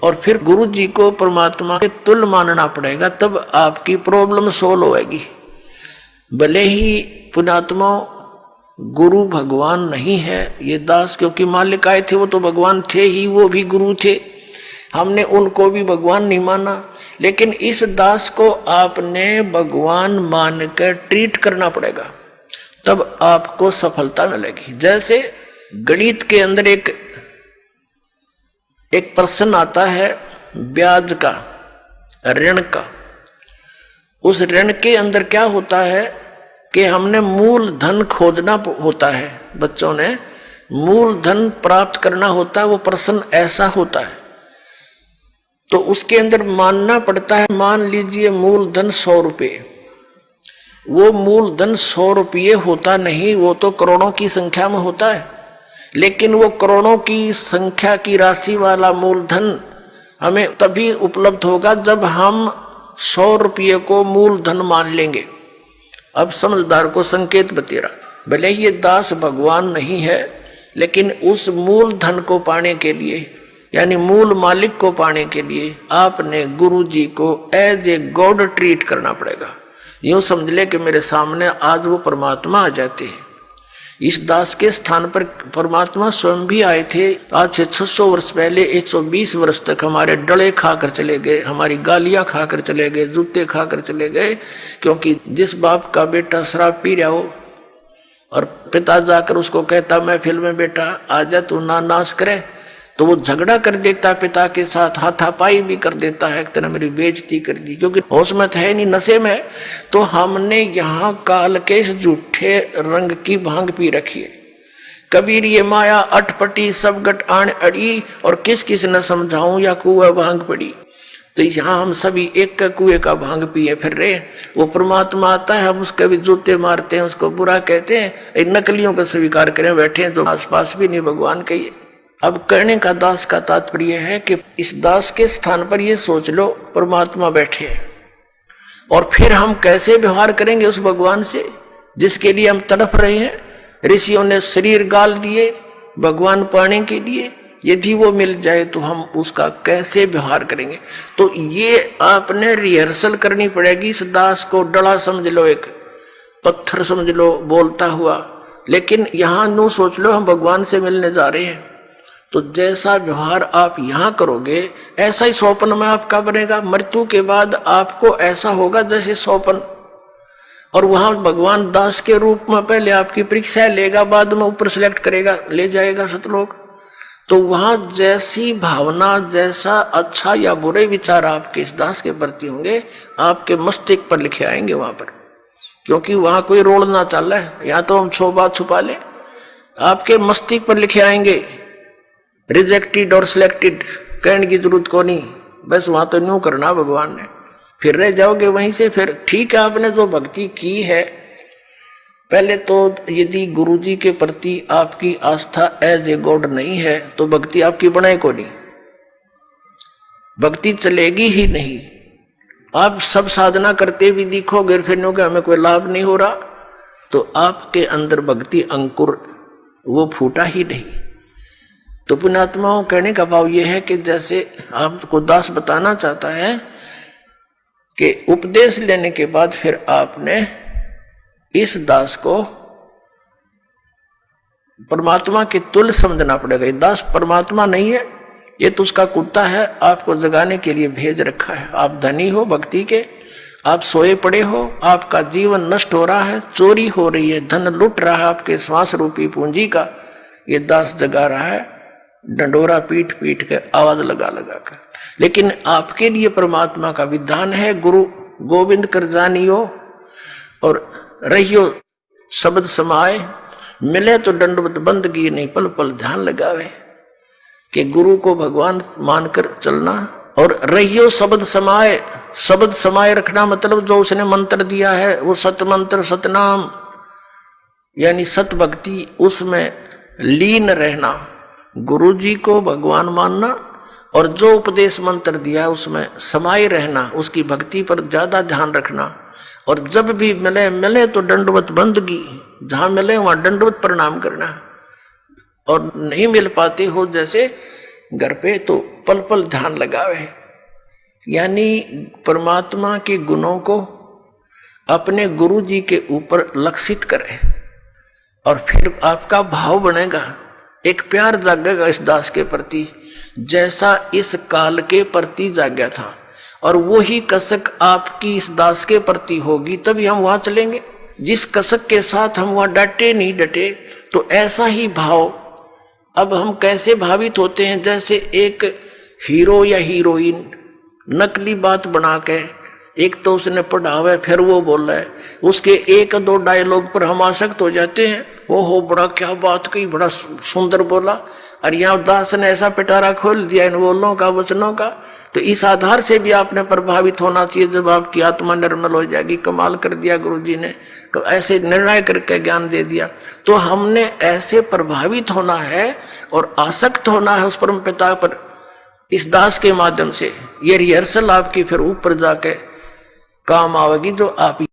और फिर गुरु जी को परमात्मा के तुल्य मानना पड़ेगा, तब आपकी प्रॉब्लम सोल्व होगी। भले ही पुण्यात्मा गुरु भगवान नहीं है, ये दास क्योंकि मालिक आए थे वो तो भगवान थे ही, वो भी गुरु थे, हमने उनको भी भगवान नहीं माना, लेकिन इस दास को आपने भगवान मानकर ट्रीट करना पड़ेगा, तब आपको सफलता मिलेगी। जैसे गणित के अंदर एक प्रश्न आता है ब्याज का, ऋण का। उस ऋण के अंदर क्या होता है कि हमने मूल धन खोजना होता है, बच्चों ने मूल धन प्राप्त करना होता है, वो प्रश्न ऐसा होता है। तो उसके अंदर मानना पड़ता है, मान लीजिए मूल धन 100 रुपये, वो मूल धन 100 रुपये होता नहीं, वो तो करोड़ों की संख्या में होता है, लेकिन वो करोड़ों की संख्या की राशि वाला मूलधन हमें तभी उपलब्ध होगा जब हम 100 रुपये को मूलधन मान लेंगे। अब समझदार को संकेत बतेरा, भले ये दास भगवान नहीं है, लेकिन उस मूलधन को पाने के लिए, यानी मूल मालिक को पाने के लिए आपने गुरु जी को एज ए गॉड ट्रीट करना पड़ेगा। यूं समझ ले कि मेरे सामने आज वो परमात्मा आ जाते हैं। इस दास के स्थान पर परमात्मा स्वयं भी आए थे। आज से 600 वर्ष पहले 120 वर्ष तक हमारे डले खाकर चले गए, हमारी गालियां खाकर चले गए, जूते खाकर चले गए, क्योंकि जिस बाप का बेटा शराब पी रहा हो और पिता जाकर उसको कहता महफिल में बेटा आजा तू ना नाश करे, तो वो झगड़ा कर देता पिता के साथ, हाथापाई भी कर देता है, एक तरह मेरी बेइज्जती कर दी, क्योंकि होश में है नहीं, नशे में। तो हमने यहाँ काल के इस झूठे रंग की भांग पी रखी है। कबीर ये माया अटपटी सब गट आण अड़ी, और किस किस न समझाऊं या कुआ भांग पड़ी। तो यहाँ हम सभी एक का कुएं का भांग पिए फिर रहे। वो परमात्मा आता है, हम उसके भी जूते मारते हैं, उसको बुरा कहते हैं, नकलियों का स्वीकार करें बैठे हैं तो आसपास भी नहीं भगवान कहिए। अब कहने का दास का तात्पर्य है कि इस दास के स्थान पर ये सोच लो परमात्मा बैठे हैं, और फिर हम कैसे व्यवहार करेंगे उस भगवान से जिसके लिए हम तड़प रहे हैं। ऋषियों ने शरीर गाल दिए भगवान पाने के लिए, यदि वो मिल जाए तो हम उसका कैसे व्यवहार करेंगे। तो ये आपने रिहर्सल करनी पड़ेगी। इस दास को डला समझ लो, एक पत्थर समझ लो बोलता हुआ, लेकिन यहां नो सोच लो हम भगवान से मिलने जा रहे हैं। तो जैसा व्यवहार आप यहां करोगे ऐसा ही स्वप्न में आपका बनेगा। मृत्यु के बाद आपको ऐसा होगा जैसे स्वप्न, और वहां भगवान दास के रूप में पहले आपकी परीक्षा लेगा, बाद में ऊपर सेलेक्ट करेगा, ले जाएगा सतलोक। तो वहां जैसी भावना, जैसा अच्छा या बुरे विचार आपके इस दास के प्रति होंगे, आपके मस्तिष्क पर लिखे आएंगे वहां पर, क्योंकि वहां कोई रोल ना चल रहा है, या तो हम बात छुपा ले, आपके मस्तिष्क पर लिखे आएंगे। रिजेक्टेड और सिलेक्टेड कहने की जरूरत को नहीं, बस वहां तो न्यू करना भगवान ने, फिर रह जाओगे वहीं से। फिर ठीक है, आपने जो भक्ति की है, पहले तो यदि गुरु जी के प्रति आपकी आस्था एज ए गॉड नहीं है तो भक्ति आपकी बनाए को नहीं, भक्ति चलेगी ही नहीं। आप सब साधना करते भी दिखोगे, फिर नो कि हमें कोई लाभ नहीं हो रहा, तो आपके अंदर भक्ति अंकुर वो फूटा ही नहीं। तो पुण्यात्माओं, कहने का भाव यह है कि जैसे आपको दास बताना चाहता है कि उपदेश लेने के बाद फिर आपने इस दास को परमात्मा के तुल्य समझना पड़ेगा। ये दास परमात्मा नहीं है, ये तो उसका कुत्ता है, आपको जगाने के लिए भेज रखा है। आप धनी हो भक्ति के, आप सोए पड़े हो, आपका जीवन नष्ट हो रहा है, चोरी हो रही है, धन लुट रहा है आपके श्वास रूपी पूंजी का, ये दास जगा रहा है डंडोरा पीट पीट के, आवाज लगा लगा कर। लेकिन आपके लिए परमात्मा का विधान है, गुरु गोविंद कर जानियो और रहियो शब्द समाए, मिले तो दंडवत बंदगी नहीं पल पल ध्यान लगावे। कि गुरु को भगवान मानकर चलना, और रहियो शब्द समाए। शब्द समाये रखना मतलब जो उसने मंत्र दिया है वो सत मंत्र, सतनाम, यानी सत भक्ति, उसमें लीन रहना, गुरु जी को भगवान मानना, और जो उपदेश मंत्र दिया उसमें समाये रहना, उसकी भक्ति पर ज्यादा ध्यान रखना। और जब भी मिले तो दंडवत बंदगी, जहां मिले वहां दंडवत प्रणाम करना। और नहीं मिल पाते हो, जैसे घर पे तो पल पल ध्यान लगावे, यानी परमात्मा के गुणों को अपने गुरु जी के ऊपर लक्षित करे और फिर आपका भाव बनेगा, एक प्यार जागेगा इस दास के प्रति जैसा इस काल के प्रति जाग्या था। और वही कसक आपकी इस दास के प्रति होगी तभी हम वहां चलेंगे। जिस कसक के साथ हम वहां डटे नहीं डटे, तो ऐसा ही भाव। अब हम कैसे भावित होते हैं, जैसे एक हीरो या हीरोइन नकली बात बना के, एक तो उसने पढ़ा हुआ है फिर वो बोल रहा है, उसके एक दो डायलॉग पर हम आसक्त हो जाते हैं। वो हो बड़ा क्या बात कही, बड़ा सुंदर बोला, और यहाँ दास ने ऐसा पिटारा खोल दिया इन बोलों का, वचनों का। तो इस आधार से भी आपने प्रभावित होना चाहिए। जब आपकी आत्मा निर्मल हो जाएगी, कमाल कर दिया गुरु जी ने, तो ऐसे निर्णय करके ज्ञान दे दिया। तो हमने ऐसे प्रभावित होना है और आसक्त होना है उस परम पिता पर इस दास के माध्यम से। ये रिहर्सल आपकी फिर ऊपर जाके काम आवेगी जो आप